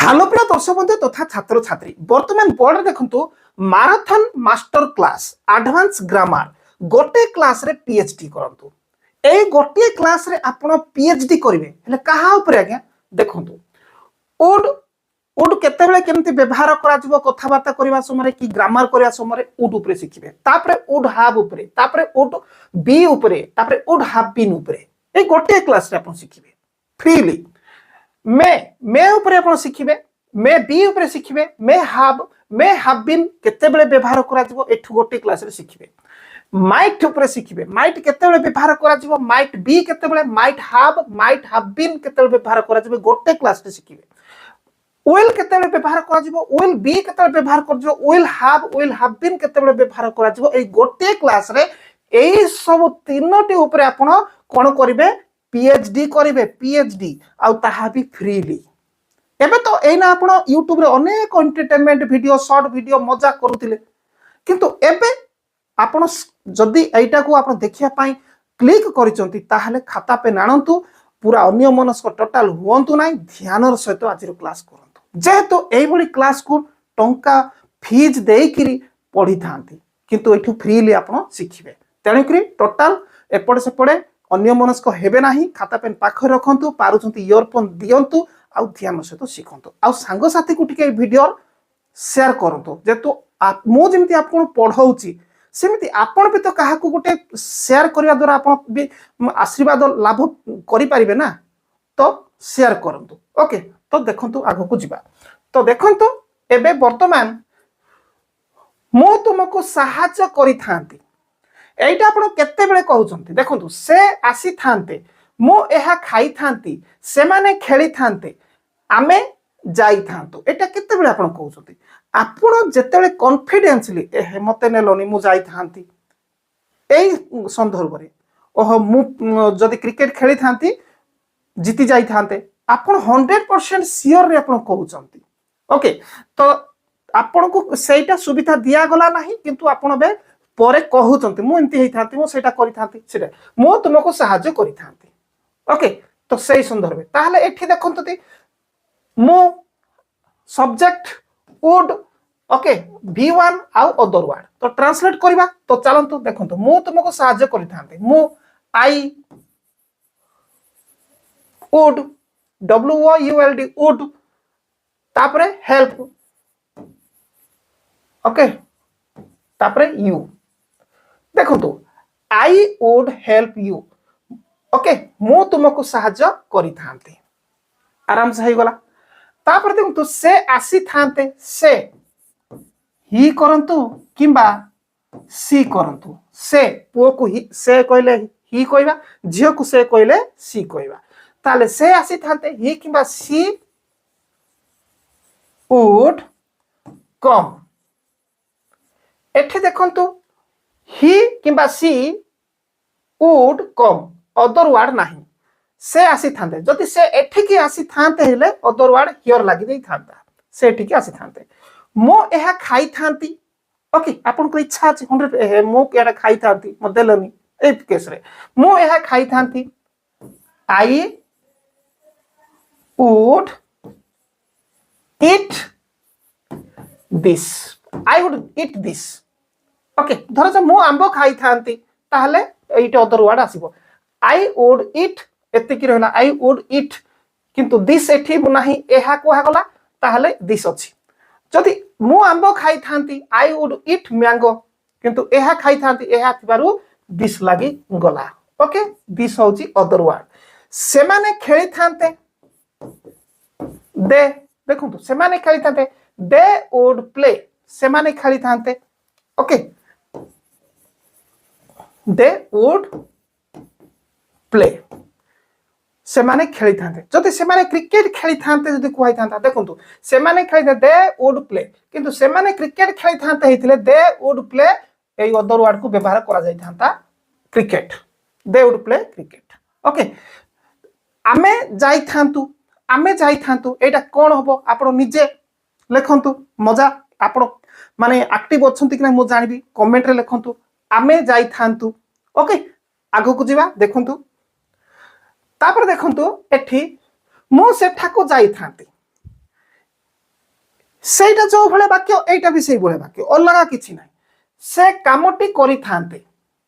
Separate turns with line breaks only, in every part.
Hello प्रिय दर्शक बंधु तथा छात्र छात्री बर्तमान बोर्ड देखंतु marathon master class advance grammar गोटे क्लास रे पीएचडी करंतु। ए गोटे क्लास रे आपण पीएचडी करिवे हेले कहा ऊपर आज्ञा देखंतु उड उड केते बेले केमति व्यवहार करा जिवो कथाबार्ता करबा समय कि ग्रामर करबा समय उड ऊपर शिखिबे तापरे उड हैव ऊपर तापरे उड बी ऊपर तापरे उड हैव बीन ऊपर ए गोटे क्लास रे आपण शिखिबे फ्रीली मे ऊपर आपण शिखिबे मे बी ऊपर शिखिबे मे हैव बीन केते बेले व्यवहार करा जिवो एठु गोटे क्लास रे शिखिबे माइट ऊपर शिखिबे माइट केते बेले व्यवहार करा जिवो माइट बी केते बेले माइट हैव बीन केते बेले व्यवहार करा जिवो गोटे क्लास रे शिखिबे विल केते बेले व्यवहार करा जिवो विल बी केते बेले व्यवहार कर जिवो विल हैव बीन केते बेले व्यवहार करा जिवो ए गोटे क्लास रे एई सब तीनोटी ऊपर आपण कोन करिवे पीएचडी करिवे पीएचडी आ ताहा भी फ्रीली एबे तो एना आपण YouTube रे अनेक एंटरटेनमेंट वीडियो शॉर्ट वीडियो मजा करूतिले किंतु एबे आपण जदी एटा को आपण देखिया पाई क्लिक करिसंती ताहाले खाता पे नाणंतु पूरा अन्य मनस्क टोटल हुअंतु नाही ध्यानर सहित आजिर क्लास करंतु जेहेतु एई भली क्लास को टंका फीज देइकिरी पढी थांती किंतु एठु फ्रीली आपण शिखिबे तेणुकरी टोटल एपड सेपडे अन्य मनस्क हेबे नाही खाता पेन पाखर रखंतु पारुचंती इयरफोन दियंतु आ ध्यान सहित शिखंतु आ सांग साथी को टिके वीडियो शेयर करंतु जेतु मो जेमति आपन पढौची सेमिति आपन भी तो काहा को गोटे शेयर करिया द्वारा आपन भी आशीर्वाद लाभ करि परिबे ना तो शेयर करंतु ओके तो देखंतु आगो को जिबा तो देखंतु एबे वर्तमान मो तुमको सहायता करि थांती एटा आपण केते बेले कहउचंती देखंतु से आसी थांते मो एहा खाई थांती से माने खेली थांते आमे जाई थांतो एटा केते बेले आपण कहउचंती आपण जेतेबेले कॉन्फिडेंसली ए मते नेलोनी मु जाई थांती एई संदर्भ रे ओह मु जदी क्रिकेट खेली थांती जीती जाई थांते आपण 100% श्योर रे आपण कहउचंती ओके तो आपण को सेटा सुविधा दिया गला नाही किंतु आपण बे परे कहउचंती मु एंती हेई थांती मु सेटा करि थांती सेटा मु तुमको सहायता करि थांती ओके तो सही संदर्भ ताहले एठी देखंतु ती मु सब्जेक्ट वुड ओके V1 आउ अदर वर्ड तो ट्रांसलेट करबा तो चलंतु देखंतु मु तुमको सहायता करि थांती मु आई वुड WOULD वुड तापरे हेल्प ओके तापरे यू देखंतु I would help you okay मु तुमको सहायता करि थांती आराम से गला तापर देखंतु से आसी थांते से ही करंतु किंबा सी करंतु से पुओ को ही से कहले ही कहबा झियो को से कहले सी कहबा ताले से आसी थांते ही किंबा सी वुड कम एठी देखंतु ही किंबा सी वुड कम अदर वर्ड नाही से आसी थांते जदि से एठी की आसी थांते हेले अदर वर्ड हियर लागि देई थांता से एठी की आसी थांते मो एहा खाई थांती ओके आपन को इच्छा अछि 100 मो केडा खाई थांती म देलनी ए केस रे मो एहा खाई थांती I would eat this I would eat this okay धर जे मो आंबो खाई थांती ताहले एटा अदर वर्ड आसीबो आई वुड ईट एते कि रहला आई वुड ईट किंतु दिस एठी नाही एहा कोहा गला ताहले दिस अछि जदि मु आंबो खाई थांती आई वुड ईट मैंगो किंतु एहा खाई थांती एहा थिबारु दिस लागि गला ओके दिस होची अदर वर्ड से माने खेली थांते दे देखंतु से माने खेली थांते दे वुड प्ले से माने खेली थांते ओके दे वुड प्ले से माने खेली थांते जदि से माने क्रिकेट खेली थांते जदि कुहाई थांता देखंतु से माने खेली दे वुड प्ले किंतु से माने क्रिकेट खेली थांते हेतिले दे वुड प्ले एई अदर वर्ड को व्यवहार करा जाई थांता cricket they would play cricket okay आमे जाई थांतु एटा कोन हबो आपण निजे लेखंतु मजा आपण माने एक्टिव अछंती कि मु जानबी कमेंट रे लेखंतु आमे जाई थांतु ओके आगो को जिबा देखंतु तापर देखंतु एठी मु सेठा को जाई थांती ସେଇଟା ଯୋଉ ଭଳିଆ ବାକ୍ୟ ଏଇଟା ବି ସେଇ ଭଳିଆ ବାକ୍ୟ, ଅଲଗା କିଛି ନାହିଁ। ସେ କାମଟି କରିଥାନ୍ତେ,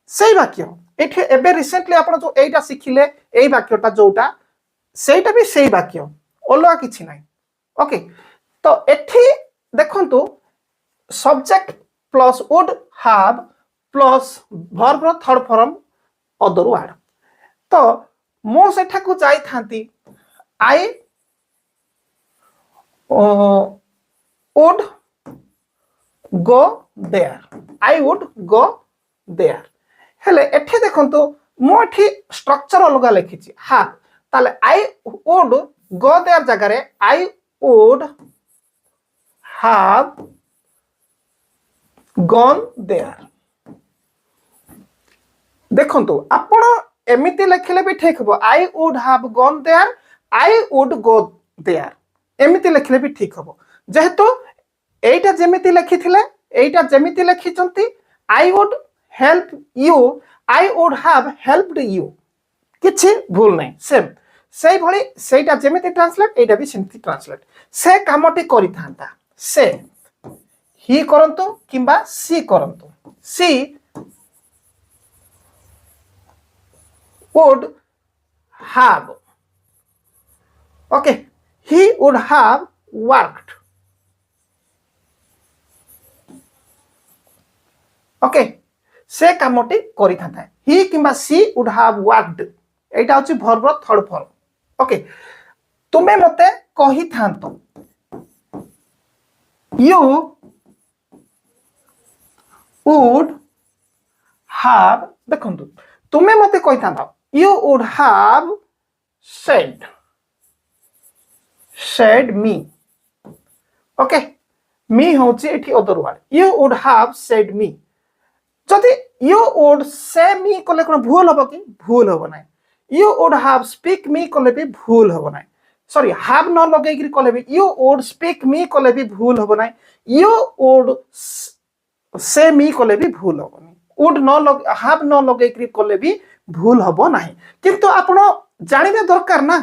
ସେଇ ବାକ୍ୟ। ଏଠି ଏବେ ରିସେଣ୍ଟଲି ଆପଣ ଯୋଉ ଏଇଟା ଶିଖିଲେ, ଏଇ ବାକ୍ୟଟା ଯୋଉଟା, ସେଇଟା ବି ସେଇ ବାକ୍ୟ, ଅଲଗା କିଛି ନାହିଁ। ଓକେ, ତ ଏଠି ଦେଖନ୍ତୁ subject plus would have plus ଭର୍ବର ଥର୍ଡ ଫର୍ମ ଅଦର ୱାର୍ଡ। ତ ମୁଁ ସେଠାକୁ ଯାଇଥାନ୍ତି, I would go there, I would go there। हेले एठी देखंतु मो एठी स्ट्रक्चर अलगा लिखिछि हा, ताले I would go there जगह रे I would have gone there। देखंतु आपण एमिति लिखले भी ठीक हबो, I would have gone there, I would go there, एमिति लिखले भी ठीक हबो। जेहेतु एटा जेमिति लिखिथिले, एटा जेमिति लिखिचंती I would help you, I would have helped you, किछि भूल नहीं, सेम सेई भली सेटा जेमिति ट्रांसलेट, एटा भी सेमिति ट्रांसलेट। से कामटी करिथांता, से ही करंतु किंबा सी करंतु, सी would have, okay, he would have worked, okay, से कामटी करिथांता, he किंबा she would have worked, एटा होची वर्ब थर्ड फॉर्म। ओके, तुमे मते कहि थांतो, you would have, देखंतु तुमे मते कहि थांतो, you would have said me, okay, me होची एठी other word, you would have said me। जदि you would say me कले कोन भूल हबो कि, भूल हबो नै। you would have speak me कले भी भूल हबो नै, सॉरी have न लगे कि कले भी you would speak me कले भी भूल हबो नै, you would say me कले भी भूल हबो नै, would न लग have न लगे कि कले भी भूल हबो नाही। किंतु आपण जानिबे दरकार ना,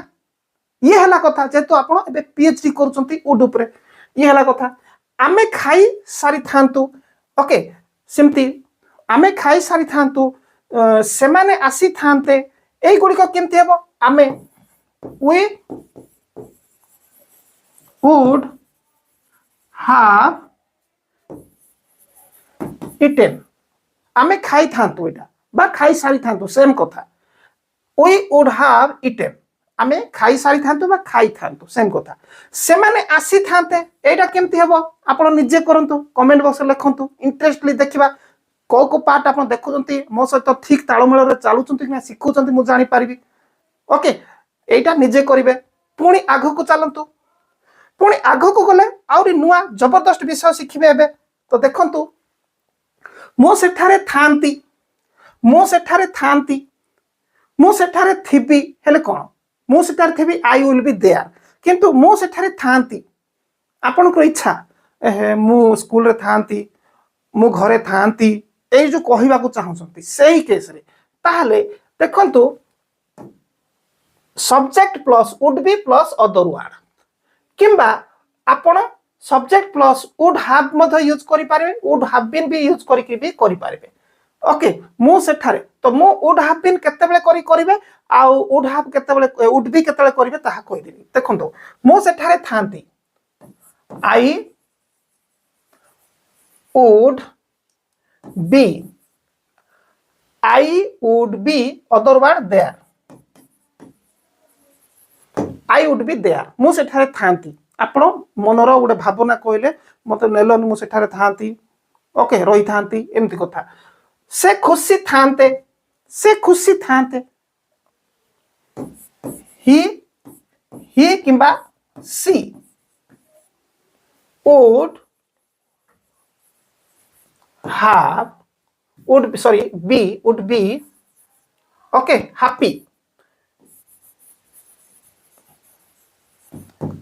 ये हला कथा, जेतु आपण एबे पीएचडी करूचंती वुड ऊपर, ये हला कथा। आमे खाई सारी थांतु, ओके, सिम्ति आमे खाई सारी थांतु, सेमाने आसी थांते, एई गुडी को केमति हेबो, आमे we would have eaten, आमे खाई थांतु, एटा बा खाई सारी थांतु, सेम कथा। we would have eaten, आमे खाई सारी थांतु बा खाई थांतु, सेम कथा। सेमाने आसी थांते, एटा केमति हेबो आपण निजे करंतु, कमेंट बॉक्स रे लिखंतु, इंटरेस्टली देखिबा को पार्ट आपण देखुचंती, मो सहित ठीक ताळमेळ रे चालुचंती कि सिखुचंती मु जानि पारिबी। ओके, एटा निजे करिवे, पुणी आगो को चालंतु, पुणी आगो को गले आउरी नुआ जबरदस्त विषय शिखिबे एबे। तो देखंतु मो सेठारे थांती, मो सेठारे थांती, मो सेठारे थिबी, हेले कोन मो सेठारे थिबी आई विल बी देयर, किंतु मो सेठारे थांती आपण को इच्छा, मु स्कूल रे थांती, मु घरे थांती, एई जो कहिबा को चाहउछंती, सेही केस रे ताहले देखंतु subject plus would be plus other word, किंबा आपण सब्जेक्ट प्लस वुड हैव मध्य यूज करि पारबे, वुड हैव बीन भी यूज करि भी करि पारबे। ओके, मु सेठारे तो मु वुड हैव बीन केते बेले करिवे आ वुड हैव केते बेले, वुड बी केते बेले करिवे ताहा कहि देबी। देखंतु मु सेठारे थांती, आई would be, I would be other word there, I would be there, मु सेठारे थांती। आपण मनर गोटे भावना कहले मते नेलन, मु सेठारे थांती, ओके, रही थांती, एमती कथा। से खुशी थांते, से खुशी थांते, ही किंबा she would have, would be, sorry, would be, okay, happy,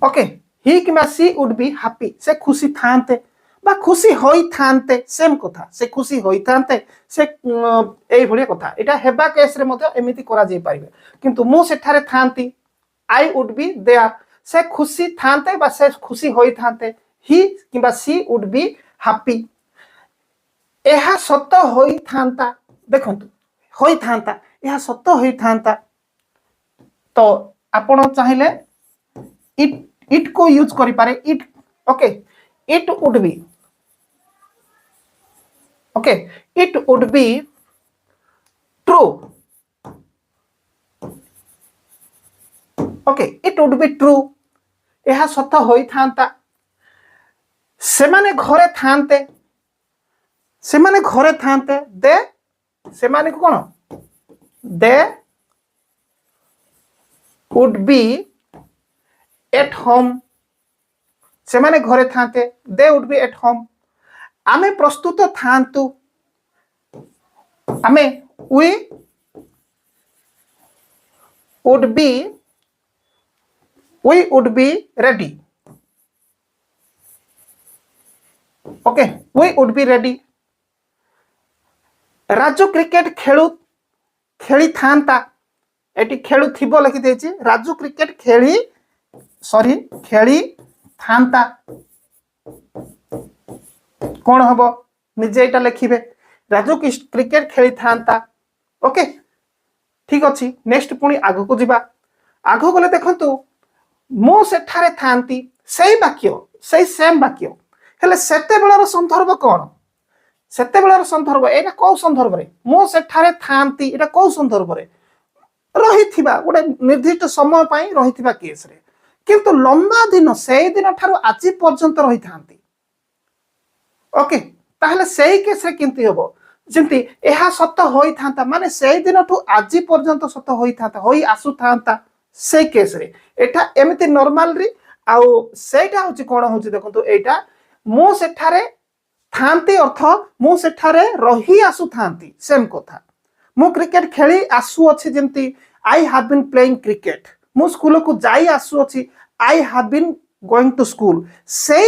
okay, he किंबा सी would be happy, से खुशी थांते बा खुशी होई थांते, सेम कथा, से खुशी होई थांते, से एई भलिया कथा। एटा हेबा केस रे मते एमिति करा जाई पारिबे, किंतु मु सेठारे थांती, I would be there, से खुशी थांते बा से खुशी होई थांते, হি কিংবা সি উড বি হ্যাপি ଏହା ସତ ହୋଇଥାନ୍ତା ଦେଖନ୍ତୁ ହୋଇଥାନ୍ତା ଏହା ସତ ହୋଇଥାନ୍ତା ତ ଆପଣ ଚାହିଁଲେ ଇଟ୍ ଇଟ୍ को यूज କରିପାରେ it okay it would be okay it would be true okay it would be true ଏହା ସତ ହୋଇଥାନ୍ତା ସେମାନେ ଘରେ ଥାନ୍ତେ ଦେ ସେମାନେ କଣ ଦେ would be at home ସେମାନେ ଘରେ ଥାନ୍ତେ they would be at home ଆମେ ପ୍ରସ୍ତୁତ ଥାନ୍ତୁ ଆମେ we would be ready okay we would be ready Raju cricket खेली थांता एटी खेलु थिबो लिखि देछि राजू क्रिकेट खेली थांता कौन हबो निजे एटा लिखिबे राजू क्रिकेट खेली थांता ओके ठीक अछि नेक्स्ट पुनी आगो को जिबा आगो गले देखंतु मो सेठारे थांती सेही वाक्य सेही सेम वाक्य हेले सेते बेलार संदर्भ कोन सेते बेलार संदर्भ एटा को संदर्भ रे मो सेठारे थांती एटा को संदर्भ रे रहिथिबा गोटे निर्दिष्ट समय पई रहिथिबा केस रे किंतु लंबा दिन सेही दिन ठारो आजि पर्यंत रहि थांती ओके ताहले सेही केस रे किंतु हबो जेंति एहा सत्य होई थांता माने सेही दिन ठु आजि पर्यंत सत्य होई थांता होई आसु थांता से केस रे एटा एमिति नॉर्मल री आउ सेटा होची कोन होची देखंतु एटा मो सेठारे थांती अर्थ मु सेठारे रही आसु थांती सेम कथा मु क्रिकेट खेली आसु अछि जेंति I have been playing cricket मु स्कूल को जाई आसु अछि I have been going to school से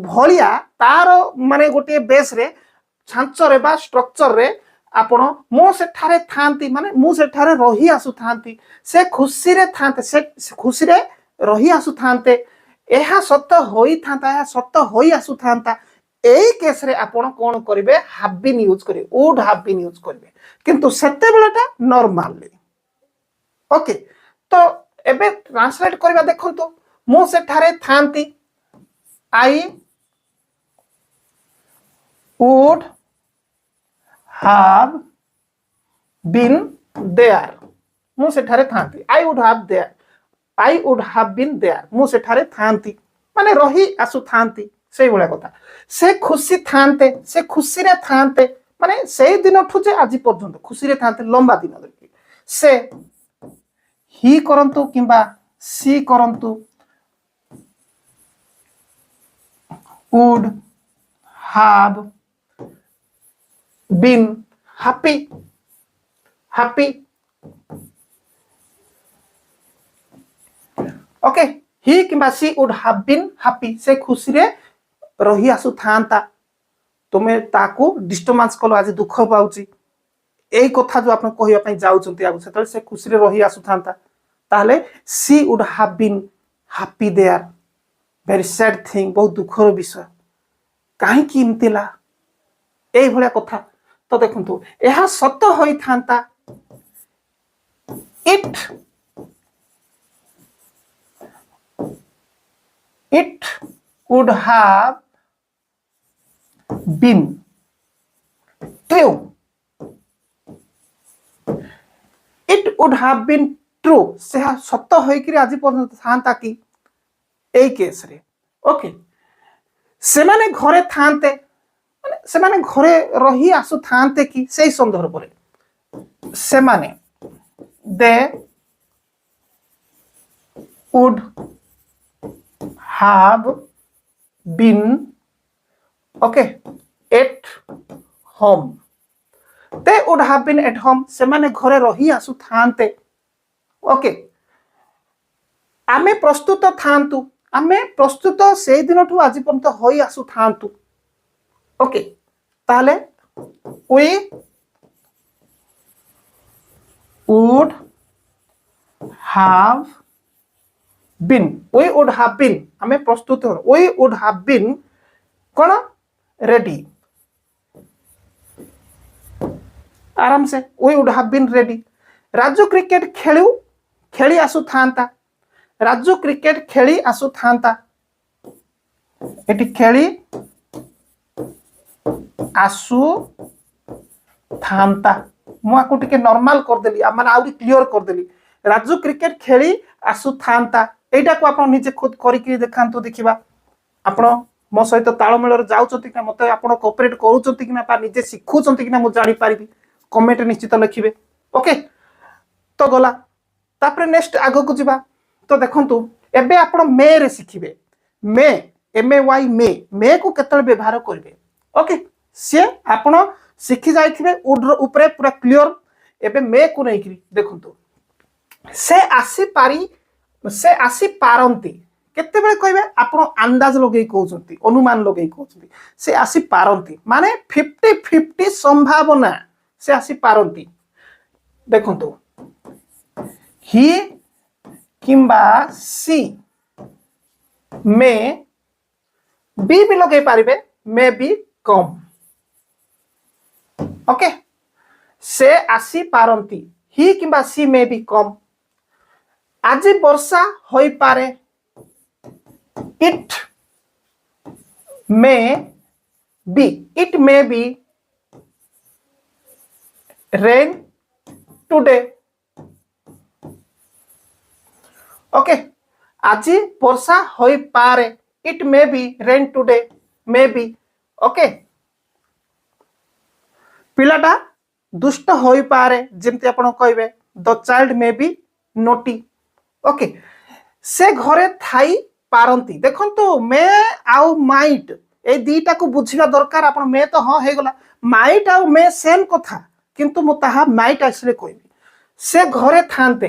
भलिया तार माने गोटे बेस रे छांचर रे बा स्ट्रक्चर रे आपण मु सेठारे थांती माने मु सेठारे रही आसु थांती से खुशी रे थांते से खुशी रे रही आसु थांते एहा सत्य होई थांता एहा सत्य होई आसु थांता एई केस रे आपण कोन करिवे हैव बीन यूज करिवे वुड हैव बीन यूज करिवे किंतु सेते बेलाटा नॉर्मली ओके तो एबे ट्रांसलेट करबा देखंतु मु सेठारे थांती I would have been there मु सेठारे थांती I would have been there मु सेठारे थांती माने रही आसु थांती से भले कथा से खुशी थांते से खुशी रे थांते माने से दिन ठु जे आज पर्यंत खुशी रे थांते लंबा दिन धरि से ही करंतु किंबा सी करंतु would have been happy okay he किंबा she would have been happy से खुशी रे रही आसु थांता तुमे ताकू डिस्टर्बेंस कलो आज दुख पाउची एई कथा जो आपन कहिया पई जाउचंती आगु सेतल से खुशी रे रही आसु थांता ताले she would have been happy there very sad thing बहुत दुखर विषय काहे कि इमतिला एई भलिया कथा तो देखंतु एहा सत्य होई थांता it would have been true it would have been true से सत्य होई कि आज पर्यंत थांता कि एई केस रे ओके से माने घरे थांते माने से माने घरे रही आसु थांते कि सेही संदर्भ रे से माने they would have been okay at home they would have been at home से माने घरे रही आसु थांते ओके आमे प्रस्तुत थांतु आमे प्रस्तुत से दिन ठु आज पर्यंत होई आसु थांतु ओके ताले we would have been we would have been आमे प्रस्तुत हो वी वुड हैव बीन कौन रेडी आराम से we would have been ready Raju cricket खेली आसु थांता राजू क्रिकेट खेली आसु थांता एटी खेली आसु थांता मु आकु टिके नॉर्मल कर देली माने आउरी क्लियर कर देली राजू क्रिकेट खेली आसु थांता एटा को आपण निजे खुद करी के देखांतु देखिबा आपण मो सहित ताळमेळ रे जाउचंती कि मते आपण कोऑपरेट करूचंती कि ना पा निजे सिखुचंती कि ना मु जानि पारिबी कमेंट निश्चित लिखिबे ओके तो गला तापर नेक्स्ट आगो को जिबा तो देखंतु एबे आपण मे रे सिखिबे मे एम ए वाई मे को केतल व्यवहार करिवे ओके से आपण सिखि जाइथिबे उड ऊपर पूरा क्लियर एबे मे को नै करी देखंतु से आसी पारंती केते बेले कहबे आपण अंदाज लगेई कहउचंती अनुमान लगेई कहउचंती से आसी पारंती माने 50-50 संभावना से आसी पारंती देखंतु ही किंबा सी में बी भी लगे पारिबे मे बी कम ओके से आसी पारंती ही किंबा सी मे बी कम आज वर्षा होई पारे it may be rain today okay आज वर्षा होई पारे it may be rain today may be okay पिलाटा दुष्ट होई पारे जेमती आपण कहबे the child may be naughty okay से घरे थाई पारंती देखंतु मे आउ माइट ए दीटा को बुझिबा दरकार आपण मे तो हां हे गला माइट आउ मे सेम कथा किंतु मु ताहा माइट आसले कहबी से घरे थांते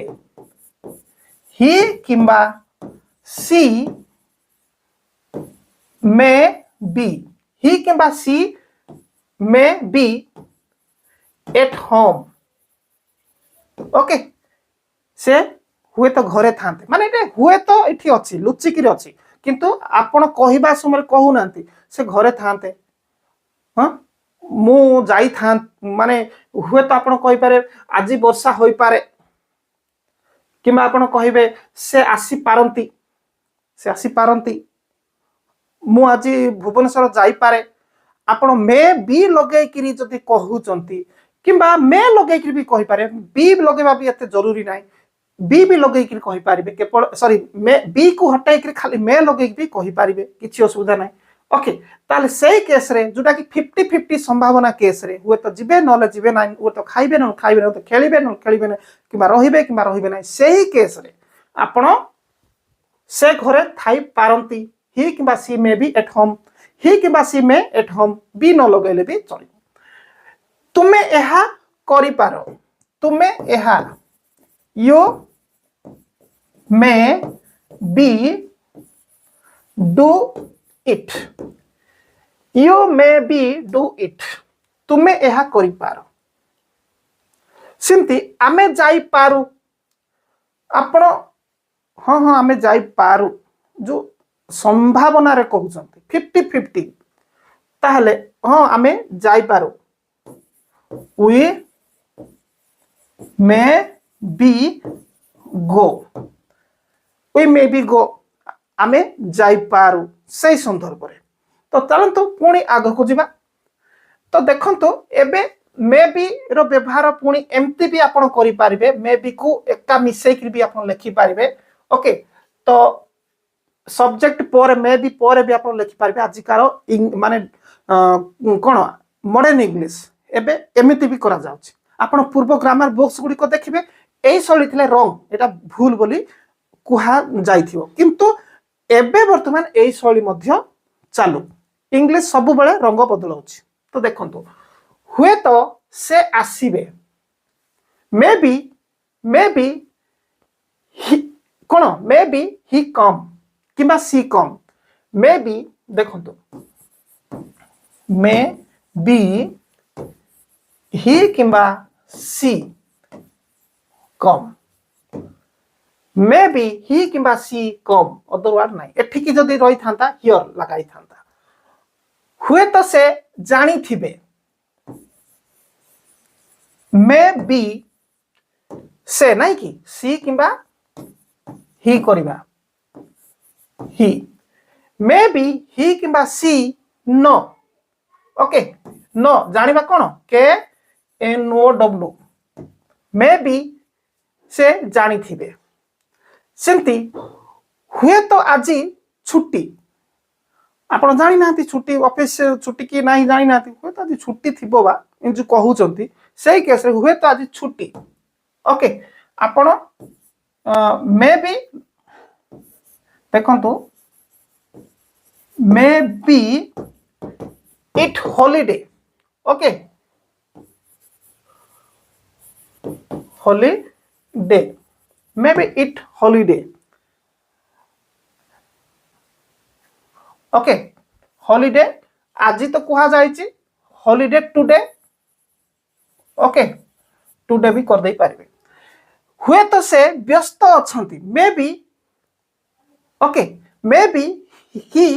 ही किंबा सी मे बी ही किंबा she may be at home okay से हुए तो घरे थांते माने एटे हुए तो एठी अछि लुचिकिरी अछि किंतु आपण कहिबा समय कहू नांती से घरे थांते हां मु जाई था माने हुए तो आपण कहि पारे आज वर्षा होई पारे किमा आपण कहिबे से आसी पारंती मु आज भुवनेश्वर जाई पारे आपण मे बी लगे किरी जदी कहूचंती किंबा मे लगे किरी भी कहि पारे बी लगेबा भी एते जरूरी नाही बी भी लगे किरी कहि पारिबे केवल सॉरी मे बी को हटाई किरी खाली मे लगे भी कहि पारिबे किछि असुविधा नाही ओके ताले सेही केस रे जोटा कि 50-50 संभावना केस रे हुए तो जिबे नले जिबे नाही हुए तो खाइबे न खाइबे न तो खेलिबे न खेलिबे न किबा रहिबे नाही सेही केस रे आपण से घरे थाई पारंती ही किबा she may be at home he किबा she may at home be न लगेले भी चली तुमे एहा करि पारो तुमे एहा you may be do it you may be do it तुमे एहा करि पारो सिंती आमे जाई पारू आपण हाँ हाँ आमे जाई पारू जो संभावना रे कहउचंती 50-50 ताहले हाँ आमे जाई पारू we may be go we may be go आमे जाई पारू सही संदर्भ रे तो चलंतु पुणी आग को जिबा तो देखंतु एबे मे बी रो व्यवहार पुणी एमती भी आपण करि पारिबे मे बी को एका मिसै कि भी आपण लिखि पारिबे ओके तो सब्जेक्ट पर मे बी पर भी आपण लिखि पारिबे आजिकार माने कोन मॉडर्न इंग्लिश एबे एमिति भी करा जाउछि आपण पूर्व ग्रामर बुक्स गुडी को देखिबे एई शैली थिले रॉन्ग एटा भूल बोली कुहा जाइथिबो किंतु एबे वर्तमान एई शैली मध्य चालू इंग्लिश सब बेले रंग बदलाउछि तो देखंतु हुए तो से आसीबे मे बी कोन मे बी ही कम किबा सी कम मे बी देखंतु मे बी ही किबा she come may be he किंबा सी कम अदर वर्ड नाही एठिकी जदि रही थांता हियर लगाई थांता हुए तो से जानी थिबे मे बी से नहीं कि सी किंबा ही करिबा ही मे बी ही किंबा सी नो ओके नो जानिबा कोन K N O W may be से जानी थिबे सेमती हुए तो आज छुट्टी आपण जानी नांती छुट्टी ऑफिस छुट्टी की नहीं जानी नांती हुए तो आज छुट्टी थिबो बा इन जो कहउचंती सही केस रे हुए तो आज छुट्टी ओके आपण मे बी देखंतु may B it holiday okay holiday may be it holiday okay holiday आज तो कहा जाए हॉलिडे टुडे ओके टुडे भी कर दे पारे हुए तो से व्यस्त अच्छा मे be okay may be he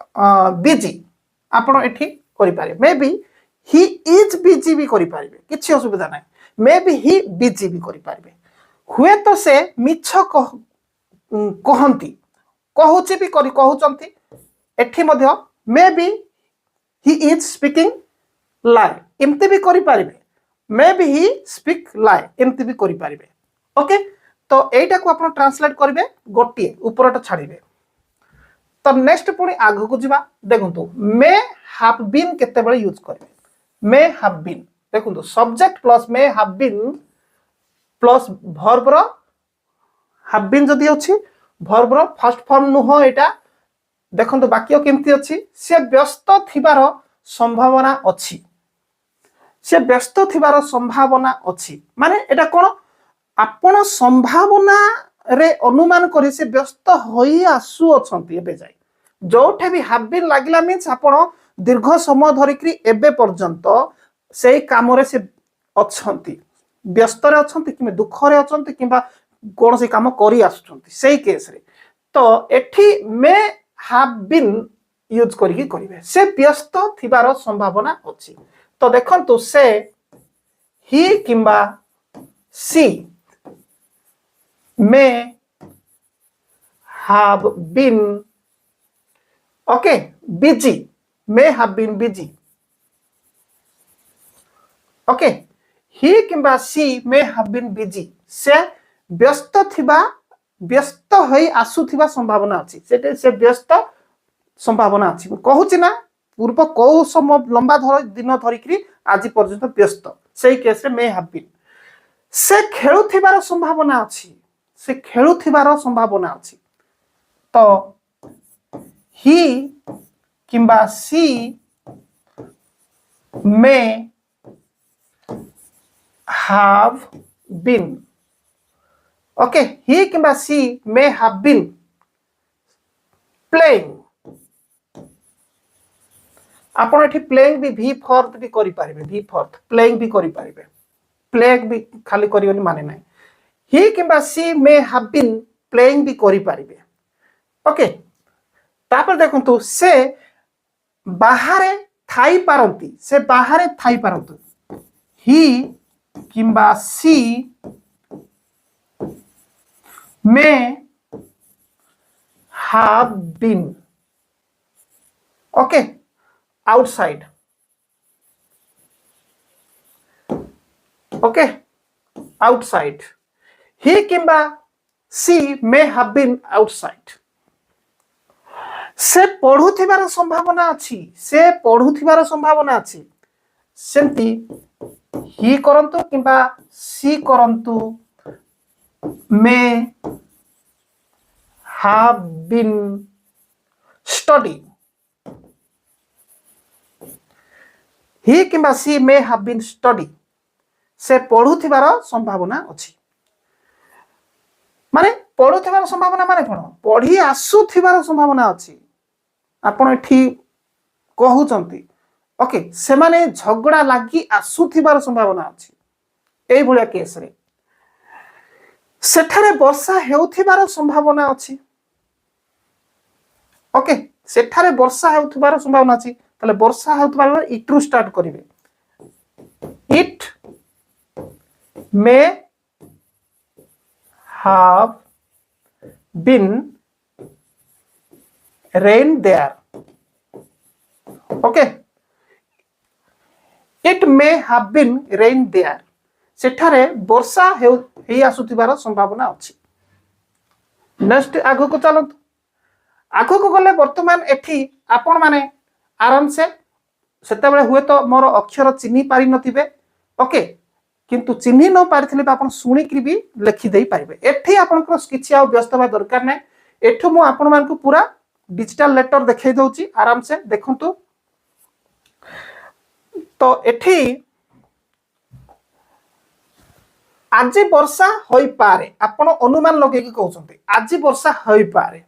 busy आपण एठी करि पारे मे बी ही इज बिजी भी करि पारे किछि असुविधा नाही मे बी ही बिजी भी करि पारे हुए तो से मिछ कहंती कहूची भी करी कहउचंती एठी मध्य may be he is speaking लाई एमती भी करि पारिबे मे बी ही स्पीक लाई एमती भी करि पारिबे ओके तो एटा को आपण ट्रांसलेट करिवे गोटिए ऊपरटा छाड़िबे तो नेक्स्ट पुणी आगु को जिबा देखंतु मे हैव बीन केते बेले यूज करिवे मे हैव बीन देखंतु subject plus may have been plus verb रो हैव बीन जदी अछि वर्ब रो फर्स्ट फॉर्म नुह एटा देखंतु वाक्य केमती अछि से व्यस्त थिबार संभावना अछि से व्यस्त थिबार संभावना अछि माने एटा कोन आपण संभावना रे अनुमान करी से व्यस्त होई आसु अछंती एबे जाय जोठे भी हैव बीन लागिला मीन्स आपण दीर्घ समय धरिकरी एबे पर्यंत सेही काम रे से अछंती व्यस्त रे अछंती कि दुख रे अछंती किबा कोन से काम करी आसुछंती सेही केस रे तो एठी मे हैव बीन यूज करिके करिवे से व्यस्त थिबार संभावना अछि तो देखंतु से ही किबा सी may have been okay busy may have been busy okay he किंबा she may have been busy से व्यस्त थिबा व्यस्त होई आसुथिबा संभावना अछि सेटे से व्यस्त संभावना अछि कहूची ना पूर्व को समय लंबा दिन धरिकरी आज पर्यंत व्यस्त सेही केस रे may have been से खेलुथिबार संभावना अछि से खेलुथिबार संभावना अछि तो ही किंबा she may have been okay he किंबा she may have been playing आपण एठी प्लेइंग भी वी फोर्थ भी करि पारिबे वी फोर्थ प्लेइंग भी करि पारिबे प्लेइंग भी खाली करियोनी माने नाही ही किंबा she may have been playing भी करि पारिबे ओके तापर देखंतु से बाहरे थाई पारंती से बाहरे थाई पारंतु ही किंबा she may have been okay outside okay outside he किंबा she may have been outside से पढ़ुथिबार संभावना अछि से पढ़ुथिबार संभावना अछि सेंती ही करंतु किंबा she करंतु may have been studying he किंबा she may have been studying से पढ़ुथिबार संभावना अछि माने पढ़ुथिबार संभावना माने कोन पढ़ी आसुथिबार संभावना अछि आपण एठी कहउचंती ओके से माने झगड़ा लागि आसुथिबार संभावना अछि एई भलिया केस रे ସେଠାରେ ବର୍ଷା ହେଉଥିବାର ସମ୍ଭାବନା ଅଛି। ओके सेठारे वर्षा हेउथबार संभावना अछि ताले वर्षा हेउथबार इट रु स्टार्ट करिवे it may have been rain there okay it may have been rain there सेठारे वर्षा हेई आसुथिबार संभावना अछि। नेक्स्ट आगो को चलंतु आगो को गले वर्तमान एठी आपण माने आराम से सेतेबेले हुए तो मोर अक्षर चिन्ही पारि नथिबे ओके किंतु चिन्ही न पारिथिले आपण सुनी कि भी लिखि देई पारिबे। एठी आपनकर किछि आ व्यस्त बा दरकार नै एठो मु आपण मान को पूरा डिजिटल लेटर देखाई दउची आराम से देखंतु। तो एठी आज वर्षा होई पारे आपण अनुमान लगे कि कहउछंती आज वर्षा होई पारे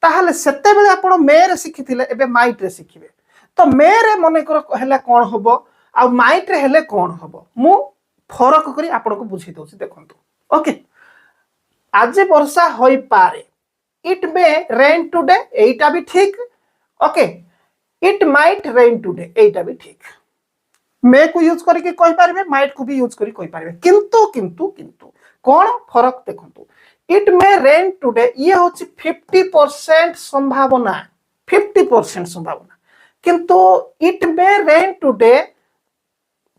ताहले सेते बेले आपण मे रे सिखिथिले एबे माइट रे सिखिबे। तो मे रे मने कर हेले कोन हबो आ माइट रे हेले कोन हबो मु फरक करी आपण को बुझी दउची देखंतु। ओके आज वर्षा होई पारे इट मे रेन टुडे एटा भी ठीक okay it might rain today एटा भी ठीक मे को यूज करके कहि पारबे माइट को भी यूज करी कहि पारबे किंतु किंतु किंतु कोन फरक देखंतु इट मे रेन टुडे ये होची 50% संभावना 50% संभावना किंतु इट मे रेन टुडे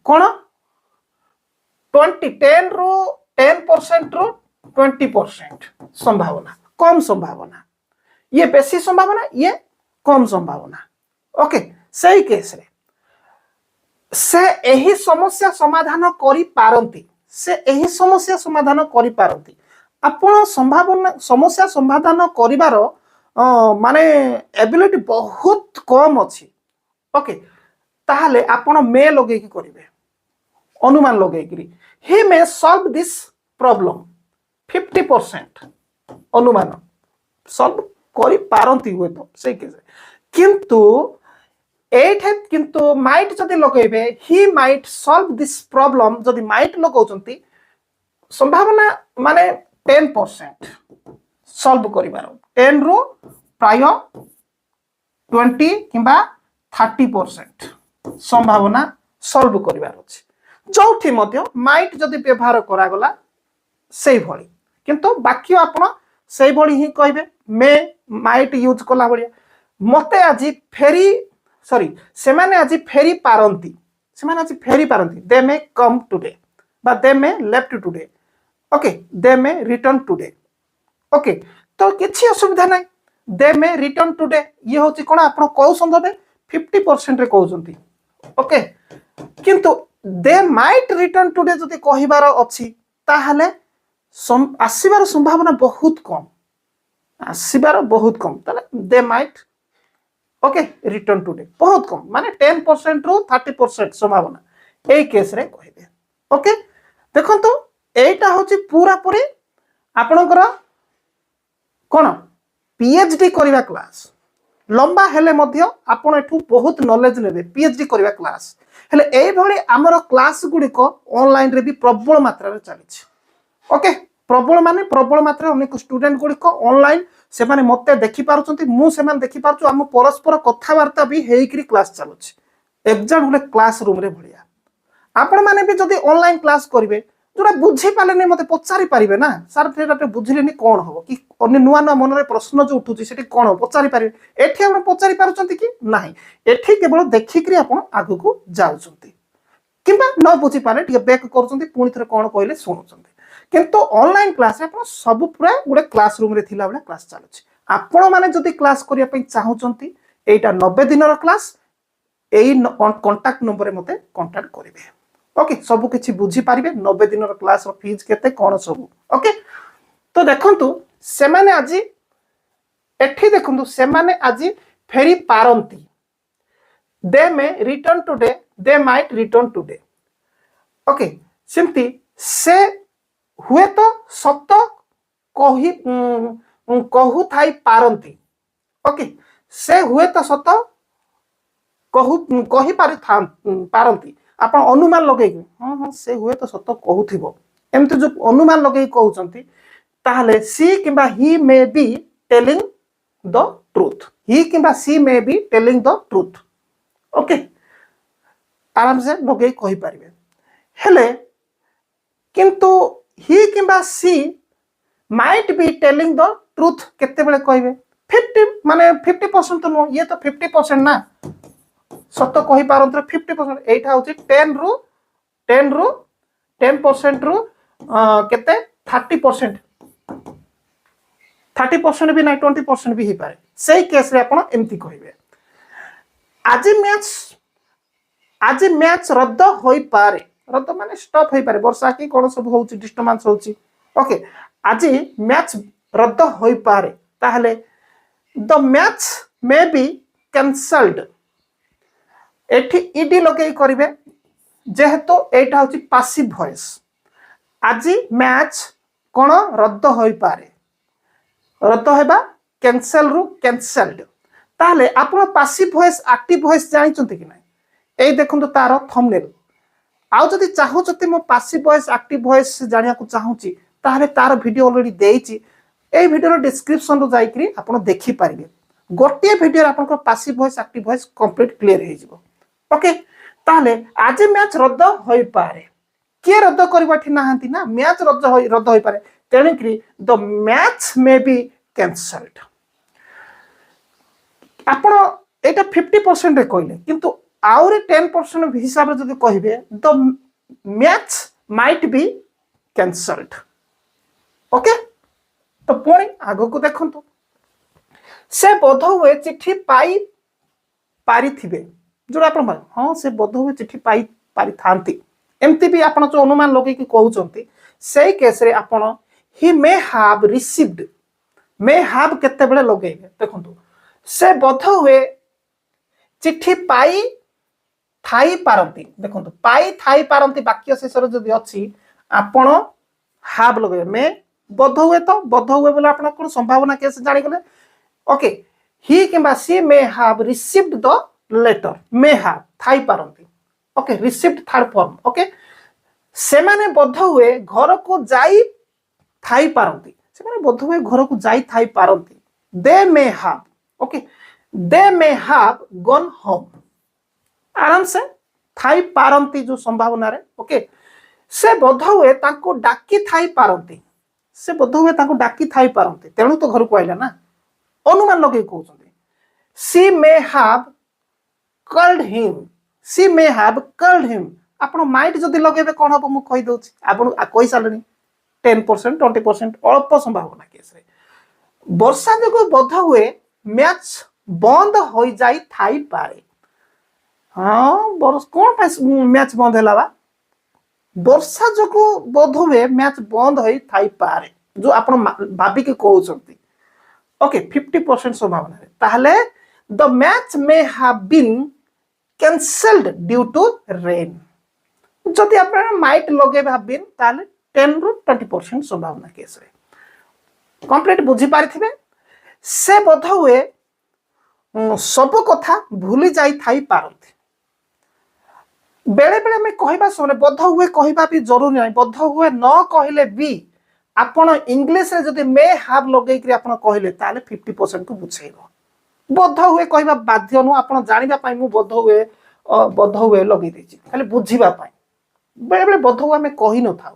कोन 10 रो 10% रो 20% संभावना कम संभावना ये बेसी संभावना ये कम संभावना ओके सही केस रे से एही समस्या समाधान करि पारंती से एही समस्या समाधान करि पारंती आपण संभावना समस्या समाधान करिवार माने एबिलिटी बहुत कम अछि ओके ताहले आपण मे लगे कि करिवे अनुमान लगे कि he may solve this problem 50% अनुमान सॉल्व करि पारंती हुए तो सही केस किंतु एठे किंतु माइट जदि लगेबे he might solve this problem जदि माइट लगौचंती संभावना माने 10% सॉल्व करिवार 10 रो प्राय 20 किंबा 30% संभावना सॉल्व करिवार अछि जोठी मध्य माइट जदि व्यवहार करा गला सेही भली किंतु बाकी आपण सेही भली ही कहबे मे माइट यूज कला भलिया मते आजि फेरी सॉरी सेमाने आजि फेरी पारंती दे मे कम टुडे बा they may left today okay they may return today okay तो किछि असुविधा नै दे मे रिटर्न टुडे ये होची कोन आपण कहउ संदबे 50% रे कहउचंती ओके किंतु दे माइट रिटर्न टुडे जदि कहिबार अछि ताहले आसीबार संभावना बहुत कम ताले they might okay return today बहुत कम माने 10% रो 30% संभावना ए केस रे कहिबे ओके देखंतु एटा होची पूरा पूरी आपनकर कोन पीएचडी करिवा क्लास लंबा हेले मध्य आपण एठू बहुत नॉलेज लेबे पीएचडी करिवा क्लास हेले एई भली हमर क्लास गुडी को ऑनलाइन रे भी प्रबल मात्रा रे चलिछ ओके प्रबल मात्रा अनेक स्टूडेंट गुडी को ऑनलाइन से माने मते देखि पारुचंती मु से माने देखि पारुछु हम परस्पर कथा वार्ता भी हेइकरी क्लास चलुछ एग्जाम गुले क्लासरूम रे भलिया आपण माने भी जदी ऑनलाइन क्लास करिवे जोरा बुझी पाले नै मते पचारि पारिबे ना सर फेराटे बुझिलेनी कोन हो कि अन्य नुआ नुआ मन रे प्रश्न जो उठुची सेठी कोन हो पचारि पारिबे एठी हम पचारि पारुचंती कि नाही एठी केवल देखिकरी आपण आगु को जाउचंती किबा न बुझी पाले टिके बैक करूचंती पुनी थरे कोन कहले सुनुचंती किंतु ऑनलाइन क्लास रे आपण सब पूरा गुडे क्लासरूम रे थिला बडा क्लास चालुची आपण माने जदी क्लास करिया पई चाहुचंती एटा 90 दिन रो क्लास एई कांटेक्ट नंबर रे मते कांटेक्ट करिवे ओके सब किछि बुझी पारिबे 90 दिन रो क्लास रो फीस केते कोन सब ओके तो देखंतु से माने आजि एठी देखंतु से माने आजि फेरी पारंती they may return today they might return today okay simply से हुए तो सत कहू थाई पारंती ओके से हुए तो सत कही पारंती आपण अनुमान लगे हां हां से हुए तो सत कहूथिबो एमती जो अनुमान लगे कहउचंती ताहले सी किंबा he may be telling the truth he किंबा she may be telling the truth okay आराम से लगे कहि परिबे हेले किंतु ही किंबा she might be telling the truth केते बेले कहबे 50 माने 50% तो नो ये तो 50% ना सत कहि पारंत 50% एटा होची 10 रु 10% रु केते 30% 30% भी ना 20% भी ही पारे सेही केस रे आपण एमती कहबे आज मैच रद्द होई पारे रद्द माने स्टॉप होई पारे वर्षा की कोन सब होउची डिस्टर्बेंस होउची ओके आज मैच रद्द होई पारे ताहले the match may be cancelled एठी ईडी लगे करिवे जेहेतु एटा होची पासिव वॉइस आज मैच कोन रद्द होई पारे रद्द होबा कैंसल रु कैंसल्ड ताहले आपण पासिव वॉइस एक्टिव वॉइस जानि चंती कि नै ए देखंतु तार थंबनेल आउ जदि चाहूचती मो पासिव वॉइस एक्टिव वॉइस जानिया को चाहूची ताहले तार वीडियो ऑलरेडी देइची ए वीडियो डिस्क्रिप्शन रो जाई करी आपण देखि पारिबे गोटे वीडियो आपण को passive voice active voice complete clear हे जिवो ओके ताहले आज मैच रद्द होई पारे के रद्द करबाठी नाहंती ना मैच रद्द होई पारे तेने करी the match may be cancelled आपण एटा 50% रे कहले किंतु आउरे 10% हिसाब रे जदि कहिबे the match might be cancelled okay तो पुणी आगो को देखंतु से बोध हुए चिट्ठी पाई पारी थिबे जोड़ा आपण हां से बोध हुए चिट्ठी पाई पारी थांती एमती भी आपण जो अनुमान लगे कि कहउचंती सेही केस रे आपण he may have received may have केते बेले लगेबे देखंतु से बोध हुए चिट्ठी पाई थाई पारंती देखंतु पाई थाई पारंती वाक्य शेषर जदि अछि आपण हैव लगेबे मे बोध हुए बोले आपण कोन संभावना केस जानि गले ओके ही किंबा she may have received the letter may have थाई पारंती okay received third form okay से माने बोध हुए घर को जाई थाई पारंती से माने बोध हुए घर को जाई थाई पारंती they may have okay they may have gone home आराम से थाई पारंती जो संभावना रे ओके से बोध हुए ताको डाकी थाई पारंती से बोध हुए ताको डाकी थाई पारंती तेणु तो घर को आइला ना अनुमान लगे कहउछंती सी मे हैव कॉल्ड हिम आपण माइट जदि लगेबे कोन हबो मु कहि दोछि आपण कहि सालनी 10% 20% अल्प संभावना केस रे वर्षा जको बोध हुए मैच बंद होई जाई थाई पारे हां बरस कोन पे मैच बंद हैला बा वर्षा जको बोध हुए मैच बंद होई थाई पारे जो आपण भाबी के कहउछंती ओके 50% संभावना रे ताहले the match may have been cancelled due to rain जदि आपण माइट लगे भाबिन ताले 10 रु 20% संभावना केस रे कंप्लीट बुझी पारिथिबे से बोध हुए सब कथा भूली जाई थाई पारंती बेले बेले में कहबा समय बोध हुए कहबा भी जरूरी नहीं बोध हुए न कहले भी आपण इंग्लिश रे जदि मे हैव लगे कि आपण कहले ताले 50% को बुझेइबो बोध हुए कहबा बाध्य नु आपण जानिबा पई मु बोध हुए लगे देछि खाली बुझिबा पई बेले बेले बोध हुए में कहि न थाउ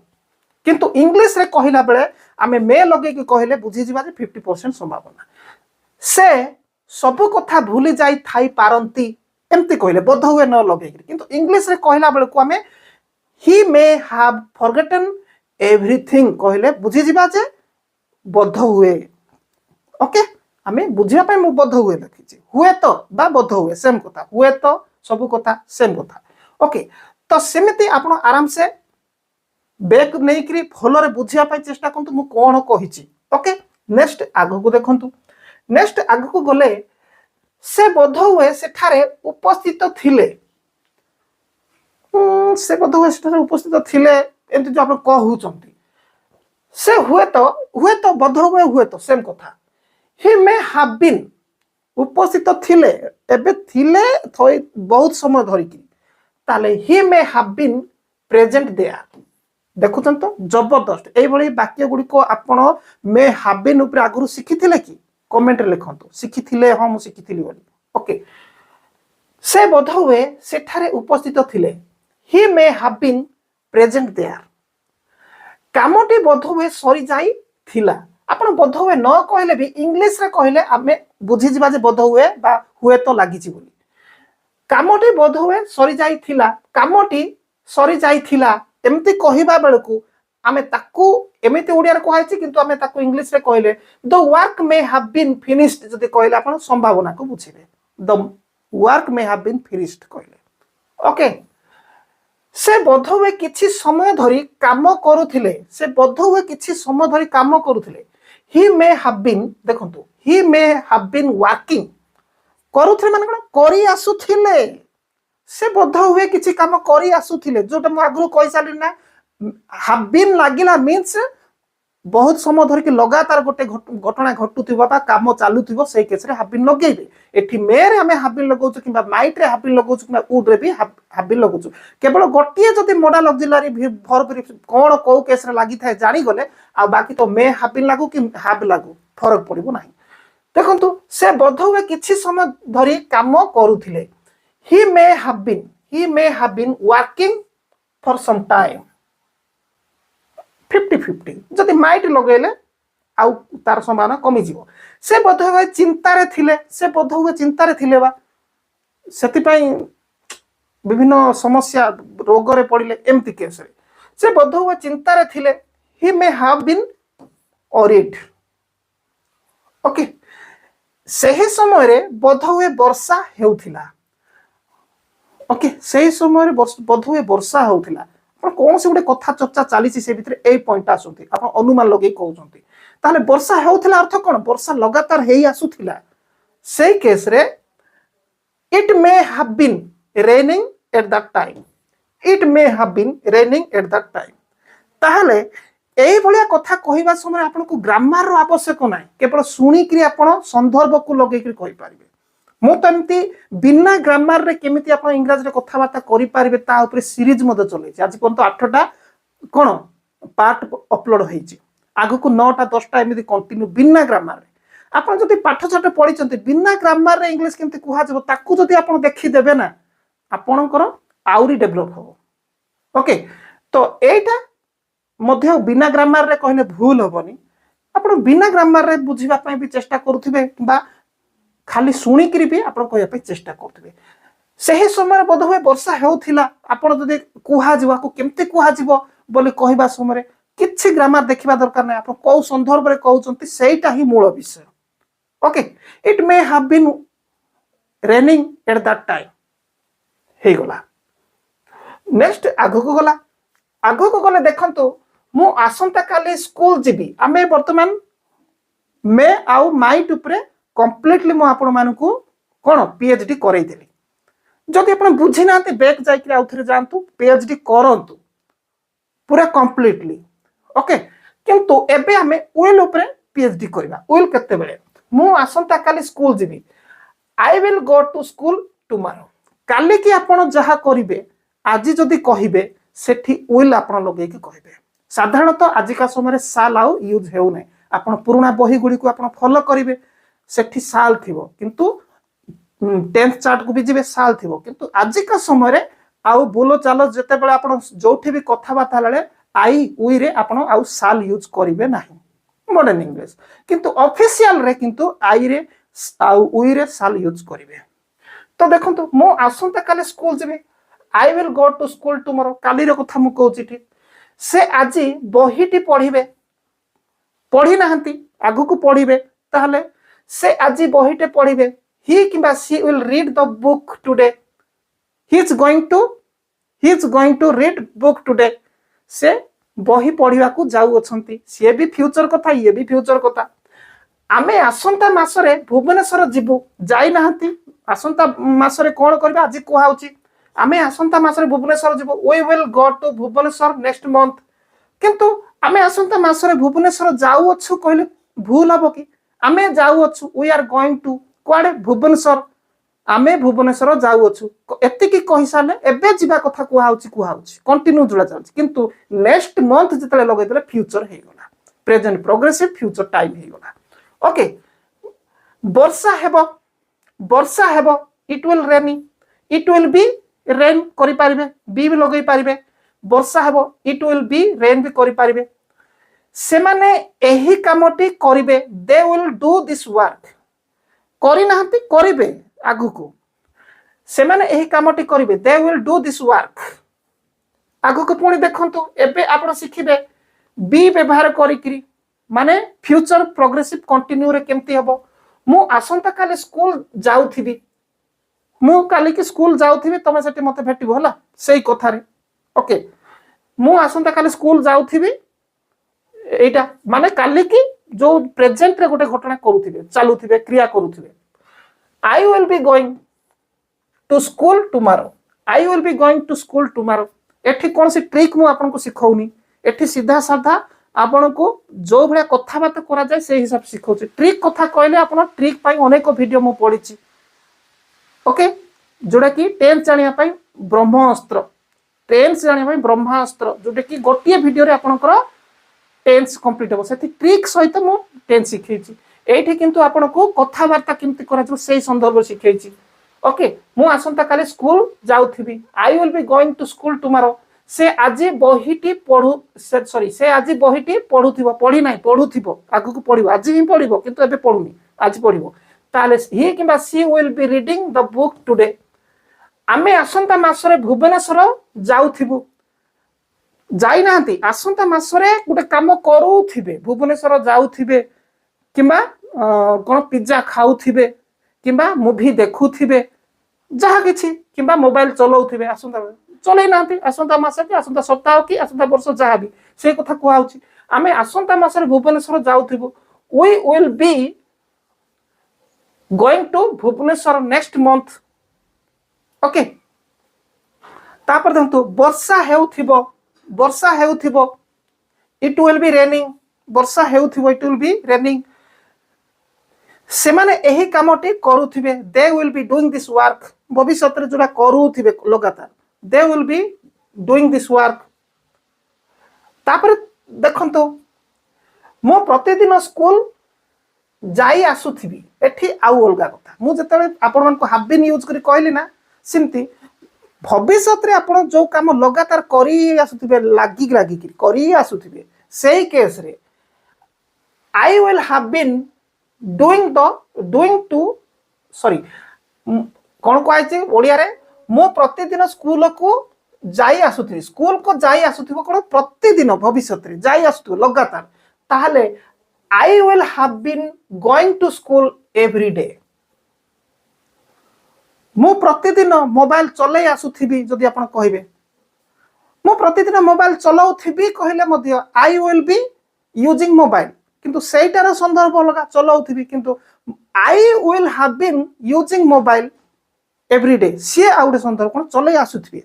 किंतु इंग्लिश रे कहिला बेले आमे मे लगे कि कहले बुझि जिबा जे 50% संभावना से सब कथा भूली जाई थाई पारंती एमती कहले बोध हुए न लगे किंतु इंग्लिश रे कहिला बेले को आमे ही मे हैव फॉरगेटन एवरीथिंग कहले बुझि जिबा जे बोध हुए ओके आमे बुझिया पई मु बोध हुए लिखिछि हुए तो बा बोध हुए सेम कथा हुए तो सब कथा सेम कथा ओके तो सेमिति आपण आराम से बैक नहीं करी फॉलो रे बुझिया पई चेष्टा करंतु मु कोन कहिछि ओके नेक्स्ट आगो को देखंतु नेक्स्ट आगो को गले से बोध हुए सेठारे उपस्थित थिले से बोध हुए सेठारे उपस्थित थिले एंति जो आपण कहउचंती से हुए तो बोध हुए तो सेम कथा ही मे हैव बीन उपस्थित थिले एबे थिले बहुत समय धरि कि ताले he may have been present there देखुन तो जबरदस्त ये वाक्य गुड़िक आपण मे हाव बीन ऊपर आगु शिखी कि कमेंट लिखु शिखी हाँ मुझे शिखी ओके से बोध हुए सेठारे उपस्थित थिले he may have been present there कामटी बोध हुए सरी जाई थिला आपण बोध हुए न कहले भी इंग्लिश रे कहले आमे बुझी जिबा जे बोध हुए बा हुए तो लागिची बोली कामटी बोध हुए सरी जाई थिला कामटी सरी जाई थिला एमती कहिबा बेलकू आमे ताकू एमिति ओडिया रे कहैछि किंतु आमे ताकू इंग्लिश रे कहले the work may have been finished जदी कहले आपण संभावना को बुझिबे the work may have been finished कहले ओके से बोध हुए किछि समय धरी काम करूथिले से बोध हुए किछि समय धरी काम करूथिले ही मे हैव बीन देखंतु ही मे हैव बीन वर्किंग करूथिले माने कोन करी आसुथिले से बोध हुए किछि काम करी आसुथिले जोटा म आगु कहि साली ना हैव बीन लागिला मींस बहुत समय धर के लगातार गोटे घटना घटुथिबा बा काम चालुथिबो सेही केस रे हैव बीन लगेबे एठी मे रे हमें हैव बीन लगाउछु किबा माइट रे हैव बीन लगाउछु किबा वुड रे भी हैव बीन लगाउछु केवल गोटिए जदी मॉडल ऑक्सिलरी वर्ब कोन को केस रे लागि थाए जानि गले आ बाकी तो मे हैव बीन लागू कि हैव लागू फरक पड़िबो नाही देखंतु से बोध हुए किछि समय धरी काम करूथिले he may have been working for some time 50-50 जदि माइट लगेले आउ तार संभावना कमी जीवो से बोध हुए चिंता रे थिले से बोध हुए चिंता रे थिले बा सेति पई विभिन्न समस्या रोग रे पड़िले एमती केस रे से बोध हुए चिंता रे थिले he may have been worried okay सही समय रे बोध हुए वर्षा हेउथिला ओके सही समय बोध हुए वर्षा होउथिला आपण कोन से गुटे कथा चर्चा चली से भितर ए पॉइंट आसुथि आपण अनुमान लगे कहउछंती ताले वर्षा होउथिला अर्थ कोन वर्षा लगातार हेई आसुथिला सेही केस रे it may have been raining at that time it may have been raining at that time ताले एई भलिया कथा कहिबा समय आपण को ग्रामर रो आवश्यक नै केवल सुनी करी आपण संदर्भ को लगे करी कहि पारिबे मु तमती बिना ग्रामर रे केमिति आपण इंग्लिश रे कथा बाता करि पारिबे ता ऊपर सीरीज मते चलै छै आज पर्यंत 8टा कोन पार्ट अपलोड होईछि आगु को 9टा 10टा एमिति कंटिन्यू बिना ग्रामर रे आपण जति पाठ छाट पढिचंती बिना ग्रामर रे इंग्लिश केमिति कुहा जबो ताकू जति आपण देखि देबे ना आपणकर आउरी डेवलप हो ओके तो एटा मध्य बिना ग्रामर रे कहले भूल होबनी आपण बिना ग्रामर रे बुझिबा पई भी चेष्टा करूथिबे बा खाली शुणी करी भी आपण कहया पे चेष्टा करथिबे सही समय बोध हुए वर्षा हेउथिला आपण जदि कुहा जीवा को केमते कुहा जीवो बोले कहबा समय किछि ग्रामर देखिबा दरकार नै आपण को संदर्भ रे कहउचंती सेटा ही मूल विषय okay it may have been raining at that time हे गला नेक्स्ट आगो को गले देखंतु मु आसंता काली स्कूल जीबी आमे वर्तमान मे आउ माइट ऊपर कंप्लीटली मु आपण मानकू कोन पीएचडी करई देली जदि आपण बुझी नाते बैक जाई कि आउथरे जानतु पीएचडी करंतु पूरा कंप्लीटली ओके किंतु एबे हमें विल ऊपर पीएचडी करबा विल केते बेले मु आसंता काली स्कूल जीबी I will go to school tomorrow काली कि आपण जहा करिवे आज जदि कहिबे सेठी विल आपण लगे कि कहिबे साधारणतः आजिका समय साल आउ यूज हेउ नै आपण पुराना बही गुडी को आपण फॉलो करिवे सेठी साल थिबो किंतु 10th चार्ट को भी जिबे साल थिबो किंतु आजिका समय रे आउ बोलो चालो जते बेले आपण जोठी भी कथा बाता लळे आई वी रे आपण आउ साल यूज करिवे नाही मॉडर्न इंग्लिश किंतु ऑफिशियल रे किंतु आई रे आउ वी रे साल यूज करिवे तो देखंतु मो आसंता काले स्कूल जिबे I will go to school tomorrow काली रे कथा मु कहउची ठीक से आजी बहीटी पढिबे पढी नाहंती आगु को पढिबे ताहले से आजी बहीटे पढिबे ही किबा she will read the book today he is going to read book today से बही पढिबा को जाउ अछंती से भी फ्यूचर कथा ये भी फ्यूचर कथा आमे आसंता मासरे भुवनेश्वर जिबु जाई नाहंती आसंता मासरे कोन करबा आज को हाउची आमे आसंता मासरे भुवनेश्वर जिबु we will go to Bhubaneswar next month किंतु आमे आसंता मासरे भुवनेश्वर जाउ अछु कहले भूल हबो कि आमे जाउ अछु वी आर गोइंग टू कुआडे भुवनेश्वर आमे भुवनेश्वर जाऊछु एतिकी कहि साले एबे जीवा कथा कुहाउछि कंटिन्यू जुड़ा जाउछि किंतु नेक्स्ट मंथ जतले लगैतले फ्यूचर हे गला प्रेजेंट प्रोग्रेसिव फ्यूचर टाइम हे गला ओके वर्षा हेबो it will rainy it will B rain करि पारिबे बी भी लगै पारिबे वर्षा हेबो इट विल बी रेन भी करि पारिबे से माने एही कामटी करिवे they will do this work करि नाहंती करिवे आगु को से माने एही कामटी करिवे they will do this work आगु को पुणी देखंतु एबे आपण सिखिबे बी व्यवहार करिकरी माने फ्यूचर प्रोग्रेसिव कंटिन्यू रे केमती हबो मु आसंता काले स्कूल जाउथिबी मु काली की स्कूल जाउथिबी तमे सेठी मते भेटिबो हला सेही कथा रे ओके मु आसंता काले स्कूल जाउथिबी एटा माने काली की जो प्रेजेंट रे गोटे घटना करूथिबे चालुथिबे क्रिया करूथिबे I will be going to school tomorrow I will be going to school tomorrow एठी कोन सी ट्रिक मु आपन को सिखौनी एठी सीधा साधा आपन को जो भले कथा बात करा जाय से हिसाब सिखौची ट्रिक कथा कहले आपन ट्रिक पाई अनेक वीडियो मु पढिची ओके जोडा की टेंस जानिया पाई ब्रह्मास्त्र टेंस जानिया पाई ब्रह्मास्त्र जोडा की गोटिए वीडियो रे आपनकर टेंस कंप्लीट हो सेति ट्रिक सहित मु टेंस सिखैची एठी किंतु आपन को कथा वार्ता किमति करा जो सेही संदर्भ सिखैची ओके मु आसंता काले स्कूल जाउथिबी I will be going to school tomorrow से आजी बहिटी पढु सॉरी से आजी बहिटी पढुथिबो पढी नाही पढुथिबो आगु को पढिबो आजी ही पढिबो किंतु एबे पढुनी आज पढिबो ताले ही किबा she will be reading the book today आमे आसंता मासरे भुवनेश्वर जाउथिबो जाई नांती आसंता मासरे गोटे काम करूथिबे भुवनेश्वर जाउथिबे किबा कोन पिज्जा खाउथिबे किबा मूवी देखुथिबे जहा किछि किबा मोबाइल चलाउथिबे आसंता चलै नांती आसंता मास कि आसंता सप्ताह कि आसंता वर्ष जहा भी से कथा कुआउछि आमे आसंता मासरे भुवनेश्वर जाउथिबो we will be going to Bhubaneswar next month okay तापर देखंतु वर्षा हेउथिबो इट विल बी रेनिंग वर्षा हेउथिबो इट विल बी रेनिंग से माने एही कामटी करूथिबे they will be doing this work भविष्य रे जोडा करूथिबे लगातार they will be doing this work तापर देखंतु मो प्रतिदिन स्कूल जाई आसुथिबी एठी आउ अलगा कथा मु जतले आपण मन को हैव बीन यूज करी कहली ना सिमती भविष्य रे आपण जो काम लगातार करी आसुथिबे लागी करी आसुथिबे सेही केस रे I will have been doing to sorry कौन कहছে ओडिया रे मो प्रतिदिन स्कूल को जाई आसुथि स्कूल को जाई आसुथिबो कोन प्रतिदिन भविष्य रे जाई आसुथिबो लगातार ताहले I will have been going to school every day मो प्रतिदिन मोबाइल चलै आसुथिबी जदि आपण कहिबे मो प्रतिदिन मोबाइल चलाउथिबी कहले मध्य I will be using mobile किंतु सेटार संदर्भ लगा चलाउथिबी किंतु I will have been using mobile every day सी आउट संदर्भ कोन चलै आसुथिबे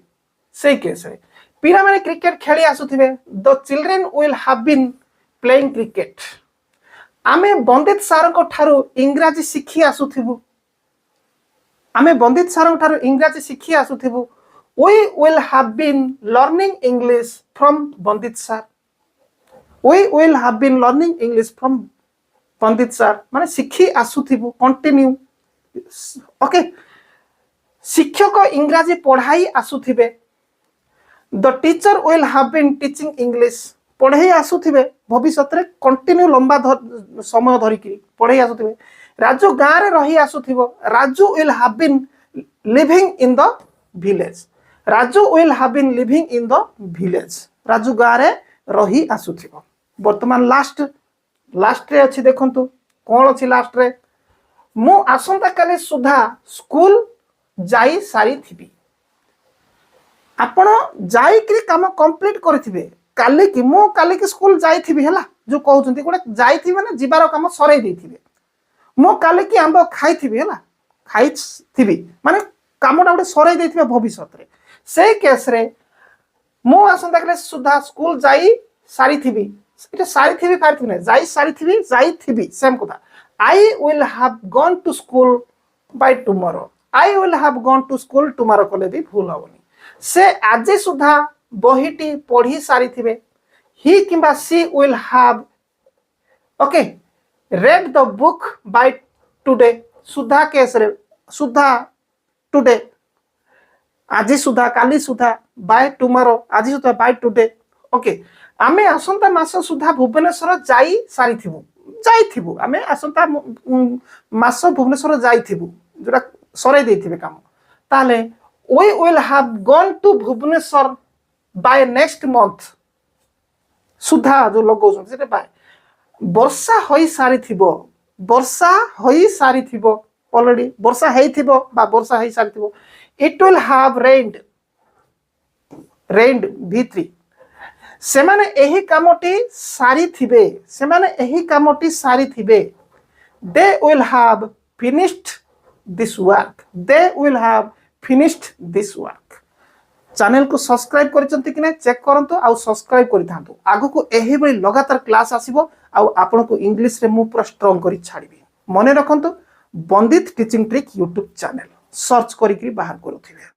सेही केस रे पिरा माने क्रिकेट खेली आसुथिबे the children will have been playing cricket आमे बंदित सार को ठारू इंग्रजी सिखी आसुथिबु आमे बंदित सार ठारू इंग्रजी सिखी आसुथिबु we will have been learning English from Bandit sir we will have been learning English from Bandit sir माने सिखी आसुथिबु कंटिन्यू ओके शिक्षक इंग्रजी पढ़ाई आसुथिबे the teacher will have been teaching English पढ़ाई आसुथिबे भविष्य रे कंटिन्यू लंबा समय धरिकी पढ़ाई आसुथिबे राजू गाँ रे रही आसुथिबो Raju will have been living in the village Raju will have been living in the village Raju गाँ रे रही आसुथिबो वर्तमान लास्ट रे अछि देखंतु कोन अछि लास्ट रे मु आसंता काले सुधा स्कूल जाई सारी थिबी आपण जाई कि काम कंप्लीट करथिबे काली की स्कूल जाई थिबी हला जो कहउचंती गोटे जाई थिबे ना जिबार काम सरै देथिबे मो काली की आंबो खाई थिबी हला खाई थिबी माने कामटा गोटे सरै देथिबे भविष्य रे से केस रे मो आसंता काले सुधा स्कूल जाई सारी थिबी इटा सारी थिबी पार थिबी जाई सारी थिबी जाई थिबी सेम कथा I will have gone to school by tomorrow I will have gone to school tomorrow कले भी भूल हेनी से आज सुधा बहीटी पढ़ी सारी थिबे ही किंबा she will have okay read the book by today सुधा केस रे सुधा टुडे आज सुधा काली सुधा बाय टुमारो आज सुधा बाय टुडे ओके आमे आसंता मास सुधा भुवनेश्वर जाई सारी थिबु जाइथिबु आमे आसंता मास भुवनेश्वर जाइथिबु जोरा सराई देथिबे काम ताले we will have gone to Bhubaneswar by next month सुधा जो लगौछन सेटे बाय वर्षा होई सारी थिबो वर्षा होई सारी थिबो ऑलरेडी वर्षा हेई थिबो बा वर्षा हेई सारी थिबो it will have rained V3 सेमाने एही कामटी सारी थिबे सेमाने एही कामटी सारी थिबे they will have finished this work they will have finished this work channel को सब्सक्राइब करिसंती कि नै चेक करंतु आ सब्सक्राइब करि थांतु आगु को एही बळी लगातार क्लास आसीबो आ आपन को इंग्लिश रे मु पूरा स्ट्रांग करि छाड़िबी मने रखंतु Bandit teaching trick YouTube channel search करी बाहर करूथिबे।